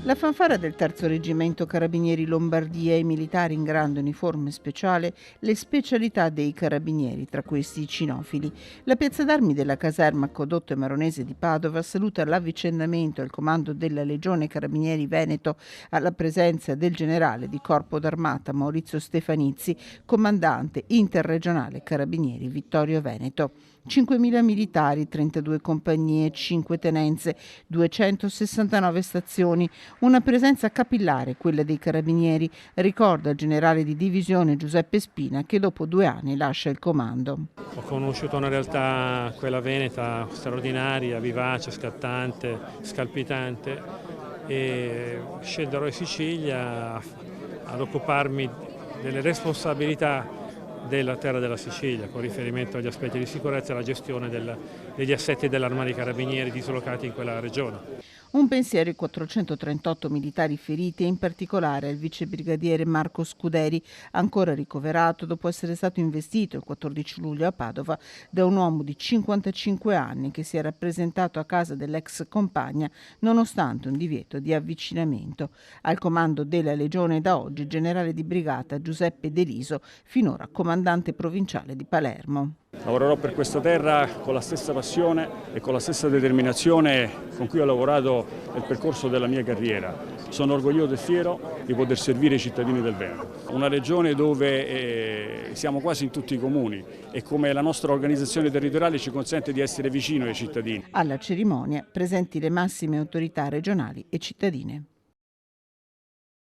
La fanfara del Terzo Reggimento Carabinieri Lombardia e i militari in grande uniforme speciale, le specialità dei carabinieri, tra questi i cinofili. La piazza d'armi della caserma Codotto e Maronese di Padova saluta l'avvicendamento al comando della Legione Carabinieri Veneto alla presenza del generale di Corpo d'Armata Maurizio Stefanizzi, comandante interregionale Carabinieri Vittorio Veneto. 5.000 militari, 32 compagnie, 5 tenenze, 269 stazioni, una presenza capillare, quella dei carabinieri, ricorda il generale di divisione Giuseppe Spina, che dopo 2 anni lascia il comando. Ho conosciuto una realtà, quella veneta, straordinaria, vivace, scattante, scalpitante, e scenderò in Sicilia ad occuparmi delle responsabilità della terra della Sicilia, con riferimento agli aspetti di sicurezza e alla gestione degli assetti dell'Arma dei Carabinieri dislocati in quella regione. Un pensiero ai 438 militari feriti e in particolare al vicebrigadiere Marco Scuderi, ancora ricoverato dopo essere stato investito il 14 luglio a Padova da un uomo di 55 anni che si era presentato a casa dell'ex compagna nonostante un divieto di avvicinamento. Al comando della Legione da oggi il generale di brigata Giuseppe De Liso, finora comandante provinciale di Palermo. Lavorerò per questa terra con la stessa passione e con la stessa determinazione con cui ho lavorato nel percorso della mia carriera. Sono orgoglioso e fiero di poter servire i cittadini del Veneto. Una regione dove siamo quasi in tutti i comuni e come la nostra organizzazione territoriale ci consente di essere vicino ai cittadini. Alla cerimonia presenti le massime autorità regionali e cittadine.